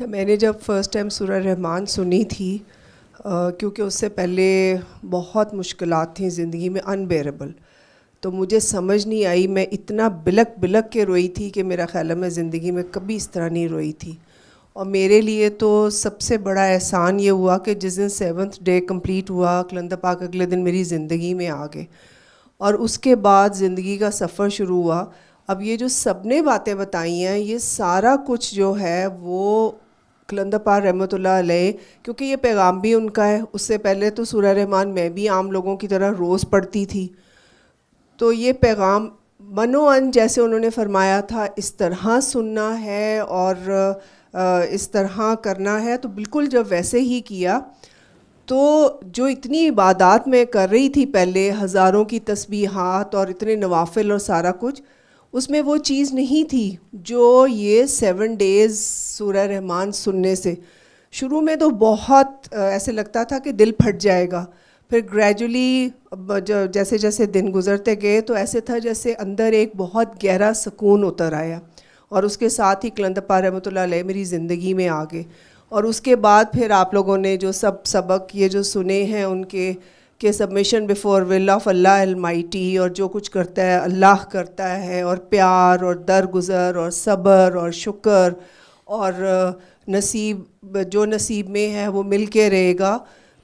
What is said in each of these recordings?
اچھا، میں نے جب فرسٹ ٹائم سورہ رحمان سنی تھی کیونکہ اس سے پہلے بہت مشکلات تھیں زندگی میں انبیئربل، تو مجھے سمجھ نہیں آئی. میں اتنا بلک بلک کے روئی تھی کہ میرا خیال ہے میں زندگی میں کبھی اس طرح نہیں روئی تھی. اور میرے لیے تو سب سے بڑا احسان یہ ہوا کہ جس دن 7th ڈے کمپلیٹ ہوا، کلندر پاک اگلے دن میری زندگی میں آ گئے اور اس کے بعد زندگی کا سفر شروع ہوا. اب یہ جو سب نے باتیں بتائی ہیں، یہ سارا کچھ جو ہے وہ کلندر پاک رحمۃ اللہ علیہ، کیونکہ یہ پیغام بھی ان کا ہے. اس سے پہلے تو سورہ رحمان میں بھی عام لوگوں کی طرح روز پڑھتی تھی، تو یہ پیغام منو ان جیسے انہوں نے فرمایا تھا اس طرح سننا ہے اور اس طرح کرنا ہے، تو بالکل جب ویسے ہی کیا تو جو اتنی عبادات میں کر رہی تھی پہلے، ہزاروں کی تسبیحات اور اتنے نوافل اور سارا کچھ، اس میں وہ چیز نہیں تھی جو یہ 7 days سورہ رحمان سننے سے. شروع میں تو بہت ایسے لگتا تھا کہ دل پھٹ جائے گا، پھر گریجولی جیسے جیسے دن گزرتے گئے تو ایسے تھا جیسے اندر ایک بہت گہرا سکون اتر آیا، اور اس کے ساتھ ہی کلندر پاک رحمۃ اللہ علیہ میری زندگی میں آ گئے. اور اس کے بعد پھر آپ لوگوں نے جو سبق یہ جو سنے ہیں ان کے کہ submission before will of Allah almighty, اور جو کچھ کرتا ہے اللہ کرتا ہے، اور پیار اور درگزر اور صبر اور شکر اور نصیب جو نصیب میں ہے وہ مل کے رہے گا.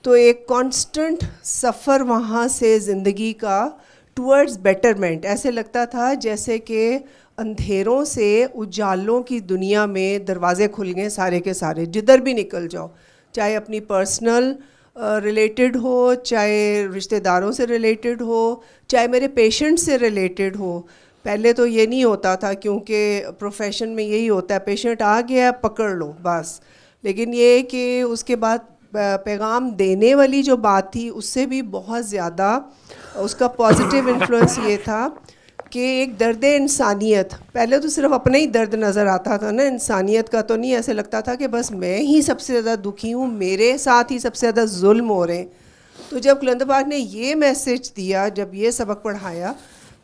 تو ایک کانسٹنٹ سفر وہاں سے زندگی کا ٹورڈز بیٹرمنٹ. ایسے لگتا تھا جیسے کہ اندھیروں سے اجالوں کی دنیا میں دروازے کھل گئے سارے کے سارے، جدھر بھی نکل جاؤ، چاہے اپنی پرسنل ریلیٹڈ ہو، چاہے رشتہ داروں سے ریلیٹڈ ہو، چاہے میرے پیشنٹ سے ریلیٹڈ ہو. پہلے تو یہ نہیں ہوتا تھا کیونکہ پروفیشن میں یہی ہوتا ہے پیشنٹ آ گیا پکڑ لو بس. لیکن یہ کہ اس کے بعد پیغام دینے والی جو بات تھی اس سے بھی بہت زیادہ اس کا پازیٹیو انفلوئنس یہ تھا کہ ایک درد انسانیت. پہلے تو صرف اپنا ہی درد نظر آتا تھا نا، انسانیت کا تو نہیں. ایسے لگتا تھا کہ بس میں ہی سب سے زیادہ دکھی ہوں، میرے ساتھ ہی سب سے زیادہ ظلم ہو رہے ہیں. تو جب کلندر پاک نے یہ میسج دیا، جب یہ سبق پڑھایا،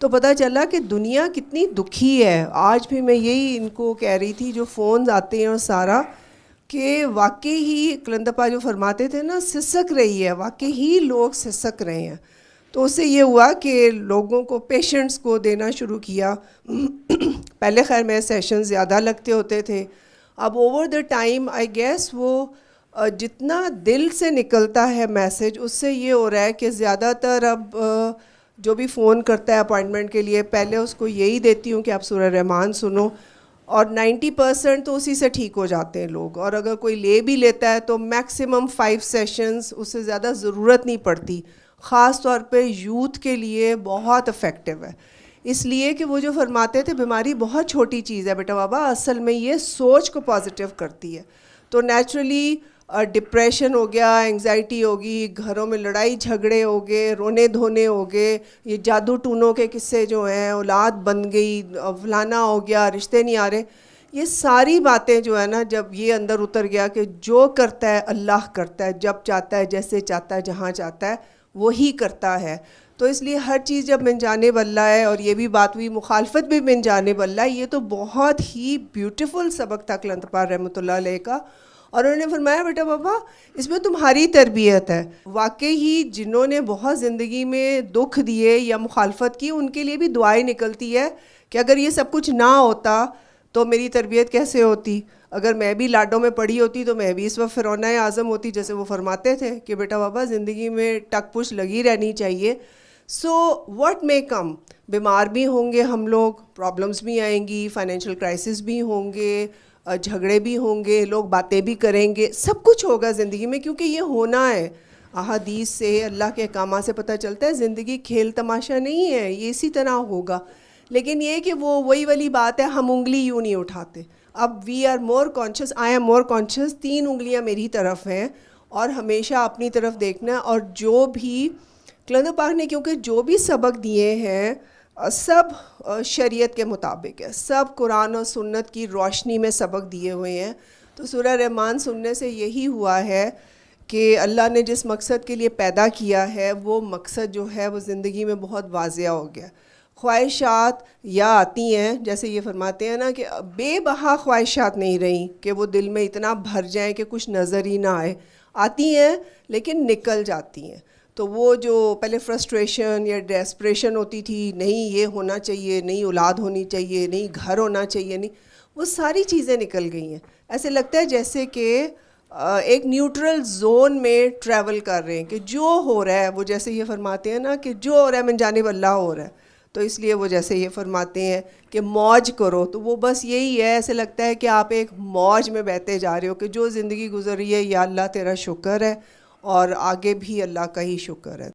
تو پتہ چلا کہ دنیا کتنی دکھی ہے. آج بھی میں یہی ان کو کہہ رہی تھی جو فونز آتے ہیں اور سارا، کہ واقعی ہی کلندر پاک جو فرماتے تھے نا سسک رہی ہے، واقعی ہی لوگ سسک رہے ہیں. تو اس سے یہ ہوا کہ لوگوں کو پیشنٹس کو دینا شروع کیا. پہلے خیر میں سیشن زیادہ لگتے ہوتے تھے، اب over the time I guess وہ جتنا دل سے نکلتا ہے میسج، اس سے یہ ہو رہا ہے کہ زیادہ تر اب جو بھی فون کرتا ہے اپائنٹمنٹ کے لیے، پہلے اس کو یہی دیتی ہوں کہ آپ سورہ رحمان سنو، اور 90% تو اسی سے ٹھیک ہو جاتے ہیں لوگ. اور اگر کوئی لے بھی لیتا ہے تو میکسیمم 5 سیشنز، اس سے زیادہ ضرورت نہیں پڑتی. خاص طور پہ یوتھ کے لیے بہت افیکٹو ہے، اس لیے کہ وہ جو فرماتے تھے بیماری بہت چھوٹی چیز ہے بیٹا بابا، اصل میں یہ سوچ کو پازیٹیو کرتی ہے. تو نیچرلی ڈپریشن ہو گیا، انگزائٹی ہوگی، گھروں میں لڑائی جھگڑے ہو گئے، رونے دھونے ہو گئے، یہ جادو ٹونوں کے قصے جو ہیں، اولاد بن گئی، فلانا ہو گیا، رشتے نہیں آ رہے، یہ ساری باتیں جو ہے نا جب یہ اندر اتر گیا کہ جو کرتا ہے اللہ کرتا ہے، جب چاہتا ہے، جیسے چاہتا ہے، جہاں چاہتا ہے وہی کرتا ہے. تو اس لیے ہر چیز جب من جانب اللہ ہے، اور یہ بھی بات ہوئی مخالفت بھی من جانب اللہ، یہ تو بہت ہی بیوٹیفل سبق تھا کلندر پاک رحمۃ اللہ علیہ کا. اور انہوں نے فرمایا بیٹا بابا اس میں تمہاری تربیت ہے. واقعی ہی جنہوں نے بہت زندگی میں دکھ دیے یا مخالفت کی، ان کے لیے بھی دعائیں نکلتی ہے کہ اگر یہ سب کچھ نہ ہوتا تو میری تربیت کیسے ہوتی. اگر میں بھی لاڈوں میں پڑی ہوتی تو میں بھی اس وقت فرعون اعظم ہوتی. جیسے وہ فرماتے تھے کہ بیٹا بابا زندگی میں ٹک پش لگی رہنی چاہیے. سو واٹ میں کم، بیمار بھی ہوں گے ہم لوگ، پرابلمس بھی آئیں گی، فائنینشیل کرائسس بھی ہوں گے، جھگڑے بھی ہوں گے، لوگ باتیں بھی کریں گے، سب کچھ ہوگا زندگی میں، کیونکہ یہ ہونا ہے. احادیث سے، اللہ کے احکامات سے پتہ چلتا ہے زندگی کھیل تماشا نہیں ہے، یہ اسی طرح ہوگا. لیکن یہ کہ وہی والی بات ہے، ہم انگلی یوں نہیں اٹھاتے. اب we are more conscious, I am more conscious, 3 انگلیاں میری طرف ہیں، اور ہمیشہ اپنی طرف دیکھنا. اور جو بھی کلندر پاک نے کیونکہ جو بھی سبق دیے ہیں سب شریعت کے مطابق ہے، سب قرآن اور سنت کی روشنی میں سبق دیے ہوئے ہیں. تو سورہ رحمان سننے سے یہی ہوا ہے کہ اللہ نے جس مقصد کے لیے پیدا کیا ہے وہ مقصد جو ہے وہ زندگی میں بہت واضح ہو گیا. خواہشات یا آتی ہیں، جیسے یہ فرماتے ہیں نا کہ بے بہا خواہشات نہیں رہیں کہ وہ دل میں اتنا بھر جائیں کہ کچھ نظر ہی نہ آئے، آتی ہیں لیکن نکل جاتی ہیں. تو وہ جو پہلے فرسٹریشن یا ڈیسپریشن ہوتی تھی، نہیں یہ ہونا چاہیے، نہیں اولاد ہونی چاہیے، نہیں گھر ہونا چاہیے، نہیں، وہ ساری چیزیں نکل گئی ہیں. ایسے لگتا ہے جیسے کہ ایک نیوٹرل زون میں ٹریول کر رہے ہیں کہ جو ہو رہا ہے وہ، جیسے یہ فرماتے ہیں نا کہ جو ہو رہا ہے من جانب اللہ ہو رہا ہے. تو اس لیے وہ جیسے یہ فرماتے ہیں کہ موج کرو، تو وہ بس یہی ہے. ایسے لگتا ہے کہ آپ ایک موج میں بہتے جا رہے ہو کہ جو زندگی گزر رہی ہے یا اللہ تیرا شکر ہے، اور آگے بھی اللہ کا ہی شکر ہے.